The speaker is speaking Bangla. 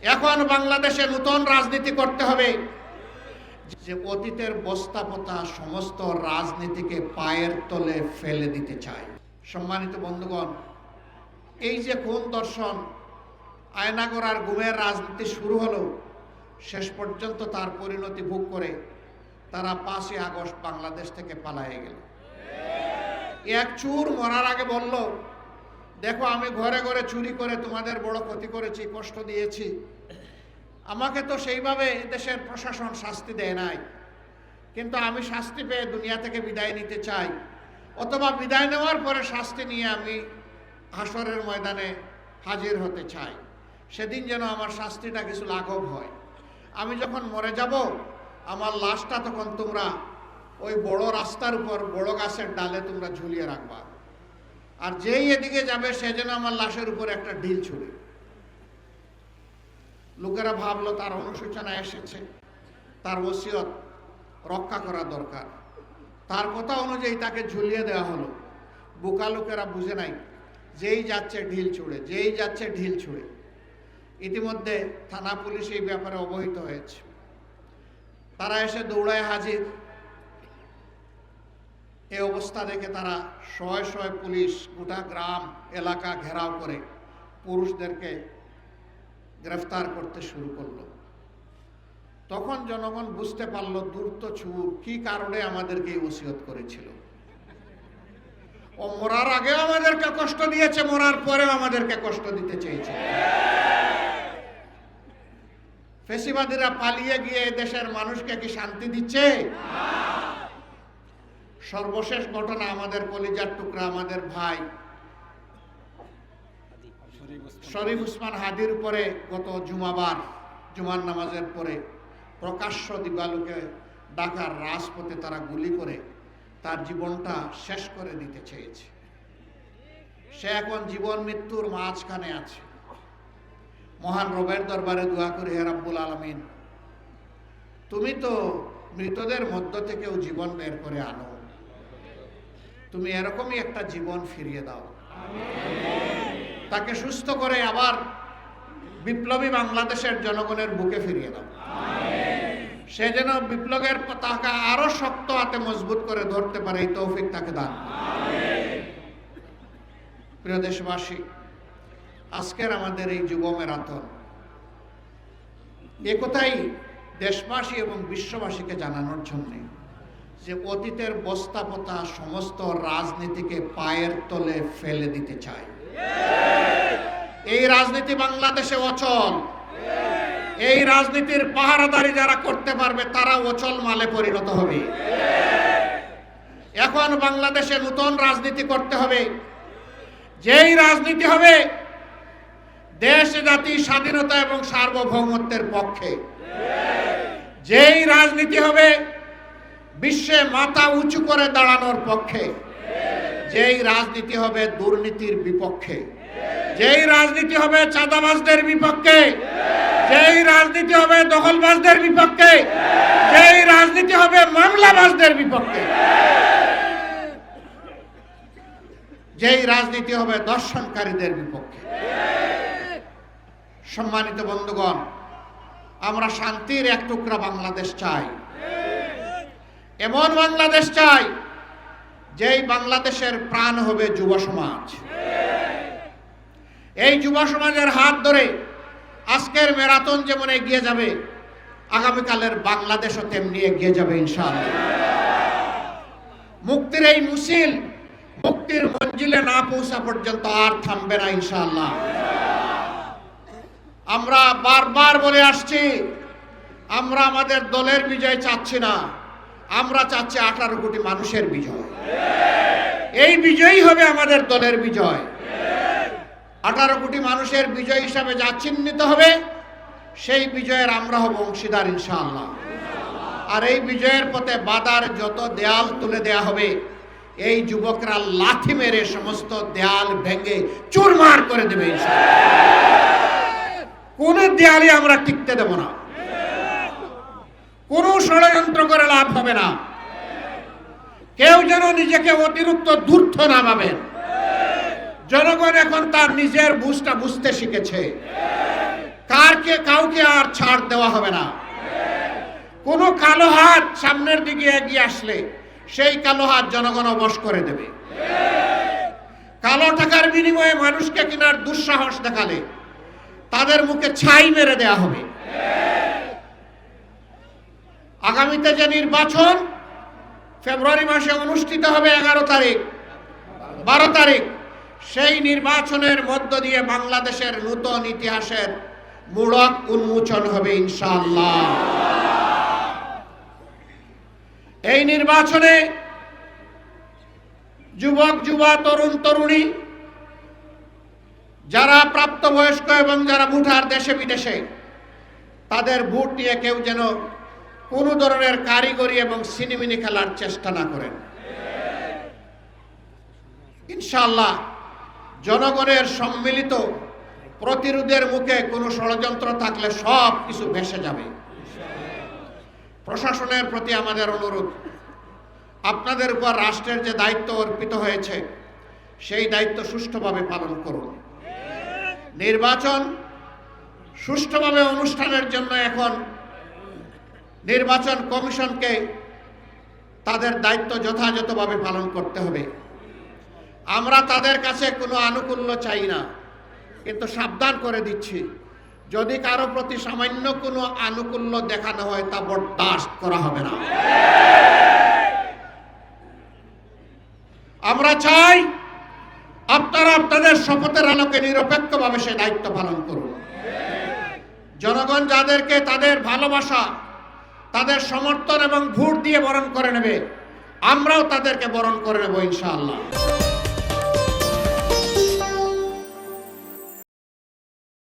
এখন বাংলাদেশে নতুন রাজনীতি করতে হবে, যে অতীতের বস্তাপতা সমস্ত রাজনীতিকে পায়ের তলে ফেলে দিতে চায়। সম্মানিত বন্ধুগণ, এই যে খুন দর্শন আয়নাগড়ার গুমের রাজনীতি শুরু হলো, শেষ পর্যন্ত তার পরিণতি ভোগ করে তারা 5ই আগস্ট বাংলাদেশ থেকে পালিয়ে গেল। এক চুর মরার আগে বলল, দেখো আমি ঘরে ঘরে চুরি করে তোমাদের বড় ক্ষতি করেছি, কষ্ট দিয়েছি, আমাকে তো সেইভাবে দেশের প্রশাসন শাস্তি দেয় নাই, কিন্তু আমি শাস্তি পেয়ে দুনিয়া থেকে বিদায় নিতে চাই, অথবা বিদায় নেওয়ার পরে শাস্তি নিয়ে আমি হাসরের ময়দানে হাজির হতে চাই। সেদিন যেন আমার শাস্তিটা কিছু লাঘব হয়। আমি যখন মরে যাব, আমার লাশটা তখন তোমরা ওই বড় রাস্তার উপর বড় গাছের ডালে তোমরা ঝুলিয়ে রাখবা, আর যেই এদিকে যাবে সে যেন আমার লাশের উপর একটা ঢিল ছুড়ে। লোকেরা ভাবলো তার অনুশোচনা এসেছে, তার ওসিয়ত রক্ষা করা দরকার, তার কথা অনুযায়ী তাকে ঝুলিয়ে দেওয়া হলো। বোকা লোকেরা বুঝে নাই, যেই যাচ্ছে ঢিল ছুড়ে, যেই যাচ্ছে ঢিল ছুড়ে। ইতিমধ্যে থানা পুলিশ এই ব্যাপারে অবহিত হয়েছে, তারা এসে দৌড়ায় হাজির। এই অবস্থা দেখে তারা শয়ে শয়ে পুলিশ গোটা গ্রাম এলাকা ঘেরাও করে পুরুষদেরকে গ্রেফতার করতে শুরু করলো। তখন জনগণ বুঝতে পারলো দুর্ত চুর কি কারণে আমাদেরকে ওসিয়ত করেছিল। ও মরার আগেও আমাদেরকে কষ্ট দিয়েছে, মরার পরেও আমাদেরকে কষ্ট দিতে চেয়েছে। ফেসিবাদীরা পালিয়ে গিয়ে দেশের মানুষকে কি শান্তি দিচ্ছে? সর্বশেষ ঘটনা, আমাদের কলিজার টুকরা আমাদের ভাই শরীফ উসমান হাদির উপরে গত জুমার নামাজের পরে প্রকাশ্য দিবালোকে ঢাকার রাজপথে তারা গুলি করে তার জীবনটা শেষ করে দিতে চেয়েছে। সে এখন জীবন মৃত্যুর মাঝখানে আছে। মহান রবের দরবারে দোয়া করি, হে রাব্বুল আলামিন, তুমি তো মৃতদের মধ্য থেকেও জীবন বের করে আনো, তুমি এরকমই একটা জীবন ফিরিয়ে দাও, তাকে সুস্থ করে আবার বিপ্লবী বাংলাদেশের জনগণের বুকে ফিরিয়ে দাও। সে যেন বিপ্লবের পতাকা আরো শক্ত হাতে মজবুত করে ধরতে পারে, এই তৌফিক তাকে দান। প্রিয় দেশবাসী, আজকের আমাদের এই যুব ম্যারাথন, এ কথাই দেশবাসী এবং বিশ্ববাসীকে জানানোর জন্য যে অতীতের বস্তাপতা সমস্ত রাজনীতিকে পায়ের তলে ফেলে দিতে চায়। এই রাজনীতি বাংলাদেশে অচল। এই রাজনীতির পাহারাদারি যারা করতে পারবে তারা অচল মালে পরিণত হবে। এখন বাংলাদেশে নতুন রাজনীতি করতে হবে, যেই রাজনীতি হবে দেশ জাতি স্বাধীনতা এবং সার্বভৌমত্বের পক্ষে, যেই রাজনীতি হবে বিশ্বে মাথা উঁচু করে দাঁড়ানোর পক্ষে, যেই রাজনীতি হবে দুর্নীতির বিপক্ষে, যেই রাজনীতি হবে চাঁদাবাজদের বিপক্ষে, যেই রাজনীতি হবে দখলবাজদের বিপক্ষে, যেই রাজনীতি হবে মামলাবাজদের বিপক্ষে, যেই রাজনীতি হবে দর্শনকারীদের বিপক্ষে। সম্মানিত বন্ধুগণ, আমরা শান্তির এক টুকরা বাংলাদেশ চাই, এমন বাংলাদেশ চাই যেই বাংলাদেশের প্রাণ হবে যুব সমাজ। এই যুব সমাজের হাত ধরে আজকের ম্যারাথন যেমন এগিয়ে যাবে, আগামীকালের বাংলাদেশও তেমনি এগিয়ে যাবে ইনশাআল্লাহ। মুক্তির এই মিছিল মুক্তির মঞ্জিলে না পৌঁছা পর্যন্ত আর থামবে না ইনশাআল্লাহ। আমরা বারবার বলে আসছি, আমরা আমাদের দলের বিজয় চাচ্ছি না, আমরা চাচ্ছি 18 কোটি মানুষের বিজয়। এই বিজয়ই হবে আমাদের দলের বিজয়। 18 কোটি মানুষের বিজয় হিসাবে যা চিহ্নিত হবে, সেই বিজয়ের আমরা হব অংশীদার ইনশাআল্লাহ। আর এই বিজয়ের পথে বাধার যত দেয়াল তুলে দেয়া হবে, এই যুবকরা লাথি মেরে সমস্ত দেয়াল ভেঙে চুরমার করে দেবে ইনশাআল্লাহ। কোন দেয়ালে আমরা টিকতে দেব না, কোন ষড়যন্ত্র করে লাভ হবে না। কেউ যেন নিজেকে অতিরিক্ত ধূর্ত না ভাবেন। জনগণ এখন তার নিজের বুঝটা বুঝতে শিখেছে। কাউকে আর ছাড় দেওয়া হবে না। কোনো কালো হাত সামনের দিকে এগিয়ে আসলে সেই কালো হাত জনগণ বশ করে দেবে। কালো টাকার বিনিময়ে মানুষকে কেনার দুঃসাহস দেখালে তাদের মুখে ছাই মেরে দেয়া হবে। আগামীতে যে নির্বাচন ফেব্রুয়ারি মাসে অনুষ্ঠিত হবে 11 তারিখ 12 তারিখ, সেই নির্বাচনের মধ্য দিয়ে বাংলাদেশের নূতন ইতিহাসের মূলক উন্মোচন হবে ইনশাআল্লাহ। এই নির্বাচনে যুবক যুবা, তরুণ তরুণী, যারা প্রাপ্তবয়স্ক এবং যারা ভোটার দেশে বিদেশে, তাদের ভোট নিয়ে কেউ যেন কোনো ধরনের কারিগরি এবং সিনেমিনি খেলার চেষ্টা না করেন। ইনশাআল্লাহ জনগণের সম্মিলিত প্রতিরোধের মুখে কোনো ষড়যন্ত্র থাকলে সব কিছু ভেসে যাবে। প্রশাসনের প্রতি আমাদের অনুরোধ, আপনাদের উপর রাষ্ট্রের যে দায়িত্ব অর্পিত হয়েছে সেই দায়িত্ব সুষ্ঠুভাবে পালন করুন। নির্বাচন সুষ্ঠুভাবে অনুষ্ঠানের জন্য এখন নির্বাচন কমিশনকে তাদের দায়িত্ব যথাযথভাবে পালন করতে হবে। আমরা তাদের কাছে কোনো আনুকূল্য চাই না, কিন্তু সাবধান করে দিচ্ছি, যদি কারো প্রতি সামান্য কোনো আনুকূল্য দেখানো হয় তা বরদাস্ত করা হবে না। আমরা চাই আপনারা আপনাদের শপথের আলোকে নিরপেক্ষভাবে সে দায়িত্ব পালন করুন। জনগণ যাদেরকে তাদের ভালোবাসা, তাদের সমর্থন এবং ভোট দিয়ে বরণ করে নেবে, আমরাও তাদেরকে বরণ করে নেব ইনশাআল্লাহ।